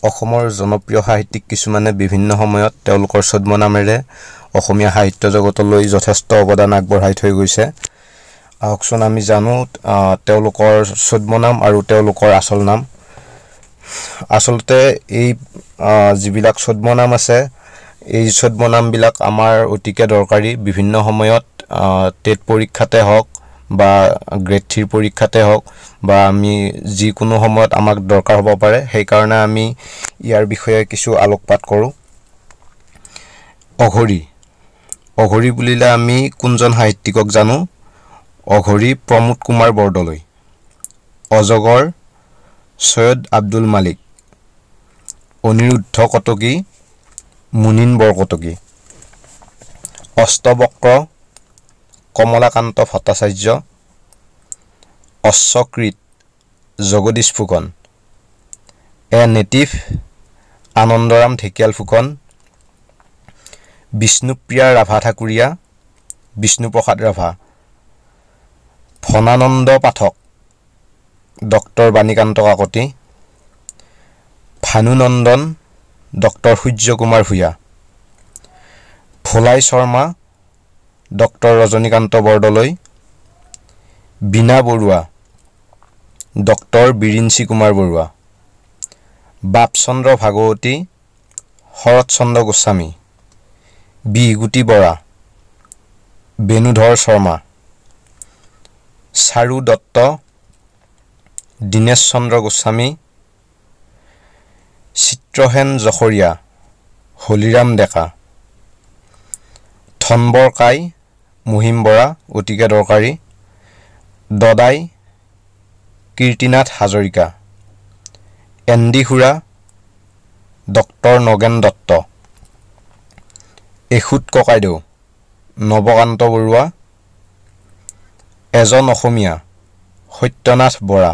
অসমৰ জনপ্ৰিয় সাহিত্যিক কিছুমানে বিভিন্ন সময়ত তেওঁলোকৰ ছদ্মনামেৰে অসমীয়া সাহিত্য জগতলৈ যথেষ্ট অৱদান আগবঢ়াই থৈ গৈছে। আহকচোন আমি জানো তেওঁলোকৰ ছদ্মনাম আৰু তেওঁলোকৰ আচল নাম। আচলতে এই যিবিলাক ছদ্মনাম আছে এই ছদ্মনামবিলাক আমাৰ অতিকে দৰকাৰী। বিভিন্ন সময়ত টেট পৰীক্ষাতে হওক বা গ্ৰেড 3 পৰীক্ষাতে হওক বা আমি যিকোনো সময়ত আমাক দৰকাৰ হ'ব পাৰে, সেইকাৰণে আমি ইয়াৰ বিষয়ে কিছু আলোকপাত কৰোঁ। অঘৰী অঘৰী বুলিলে আমি কোনজন সাহিত্যিকক জানো? অঘৰী প্ৰমোদ কুমাৰ বৰদলৈ। অজগৰ Syed Abdul Malik. Aniruddha Kotoki Munin Borkotoky. Ashtabakra Kamalakanta Bhattacharya. Ashwakrit Jagadish Phukan. A native Anandaram Dhekial Phukan. Bishnupriya Rabha Thakuriya Bishnuprasad Rabha. Phananda Pathak doctor Banikanta Kakati. Bhanunandan doctor Suryakumar Bhuyan. Bholai Sharma doctor Rajanikanta Bordoloi. Bina Barua doctor Birinchi Kumar Barua. Bapchandra Bhagawati Sarat Chandra Goswami. বিহুগুটি Bora Benudhar Sharma. Charu Dutta Dinesh Chandra Goswami. Chitrasen Zechariah Holiram ডেকা। ধনবৰ কাই মহিম বৰা অতিকে দৰকাৰী। দদাই কীৰ্তিনাথ হাজৰিকা। এণ্ডি খুৰা ডক্টৰ নগেন দত্ত। এখুত ককাইদেউ নৱকান্ত বৰুৱা। এজন অসমীয়া সত্যনাথ বৰা।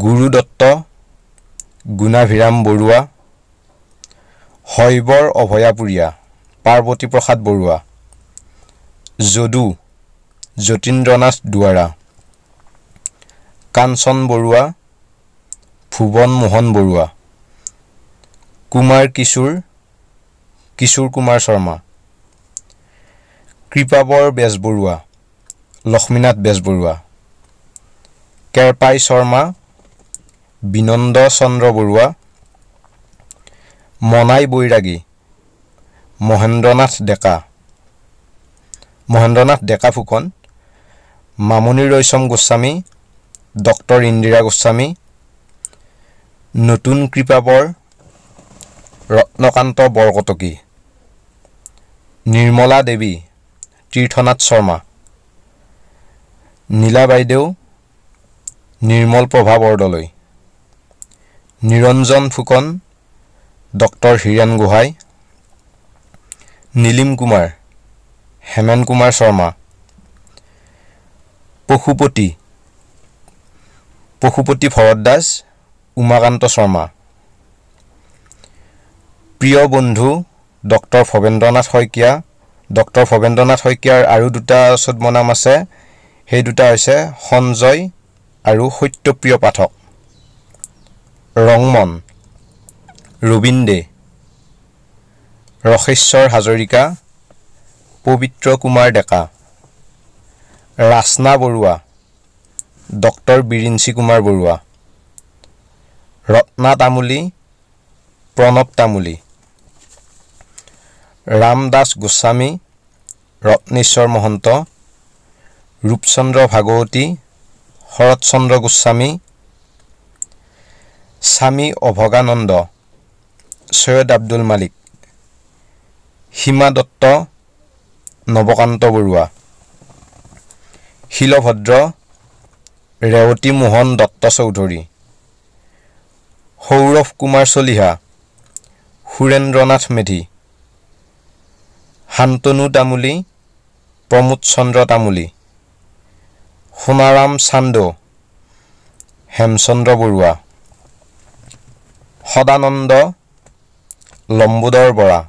গুৰু দত্ত গুণাভিৰাম বৰুৱা। শৈবৰ অভয়াপুৰীয়া পাৰ্বতী প্ৰসাদ বৰুৱা। যদু যতীন্দ্ৰনাথ দুৱাৰা। কাঞ্চন বৰুৱা ভুৱন মোহন বৰুৱা। কুমাৰ কিশোৰ কিশোৰ কুমাৰ শৰ্মা। কৃপাবৰ বেজবৰুৱা লক্ষ্মীনাথ বেজবৰুৱা। কেৰপাই শৰ্মা বিনন্দ চন্দ্ৰ বৰুৱা। মনাই বৈৰাগী মহেন্দ্ৰনাথ ডেকা ফুকন। মামণি ৰয়ছম গোস্বামী ডক্টৰ ইন্দিৰা গোস্বামী। নতুন কৃপাবৰ ৰত্নকান্ত বৰকটকী। নিৰ্মলা দেৱী তীৰ্থনাথ শৰ্মা। নীলা বাইদেউ নিৰ্মল প্ৰভা বৰদলৈ। নিৰঞ্জন ফুকন ডক্টৰ হীৰেণ গোহাঁই। নীলিম কুমাৰ হেমেন কুমাৰ শৰ্মা। পশুপতি ভৰত দাস উমাকান্ত শৰ্মা। প্ৰিয় বন্ধু ডক্টৰ ভৱেন্দ্ৰনাথ শইকীয়া। ডক্টৰ ভৱেন্দ্ৰনাথ শইকীয়াৰ আৰু দুটা ছদ্মনাম আছে, সেই দুটা হৈছে সঞ্জয় আৰু সত্যপ্ৰিয় পাঠক। ৰংমন ৰবীন দে। ৰসেশ্বৰ হাজৰিকা পবিত্ৰ কুমাৰ ডেকা। ৰাচনা বৰুৱা ডক্টৰ বিৰিঞ্চি কুমাৰ বৰুৱা। ৰত্না তামুলী প্ৰণৱ তামুলী। ৰামদাস গোস্বামী ৰত্নেশ্বৰ মহন্ত। ৰূপচন্দ্ৰ ভাগৱতী শৰৎচন্দ্ৰ গোস্বামী। স্বামী অভগানন্দ সৈয়দ আব্দুল মালিক। সীমা দত্ত নৱকান্ত বৰুৱা। শিলভদ্ৰ ৰেৱতী মোহন দত্ত চৌধুৰী। সৌৰভ কুমাৰ চলিহা সুৰেন্দ্ৰনাথ মেধি। শান্তনু তামুলী প্ৰমোদ চন্দ্ৰ তামুলী। সোণাৰাম চান্দো হেমচন্দ্ৰ বৰুৱা। সদানন্দ লম্বোদৰ বৰা।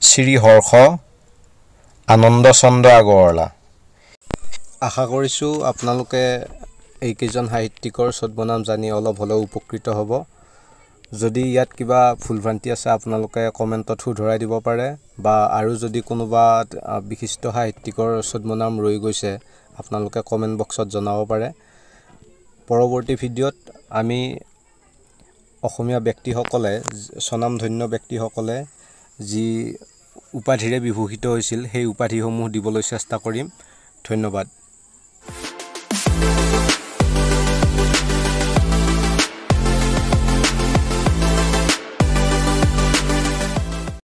শ্ৰী হৰ্ষ আনন্দ চন্দ্ৰ আগৰৱালা। আশা কৰিছোঁ আপোনালোকে এইকেইজন সাহিত্যিকৰ ছদ্মনাম জানি অলপ হ'লেও উপকৃত হ'ব। যদি ইয়াত কিবা ভুলভ্ৰান্তি আছে আপোনালোকে কমেণ্টত শুধৰাই দিব পাৰে বা আৰু যদি কোনোবা বিশিষ্ট সাহিত্যিকৰ ছদ্মনাম ৰৈ গৈছে আপোনালোকে কমেণ্ট বক্সত জনাব পাৰে পৰৱৰ্তী ভিডিঅ'ত আমি অসমীয়া ব্যক্তিসকলে স্বনামধন্য ব্যক্তিসকলে যি উপাধিৰে বিভূষিত হৈছিল সেই উপাধিসমূহ দিবলৈ চেষ্টা কৰিম ধন্যবাদ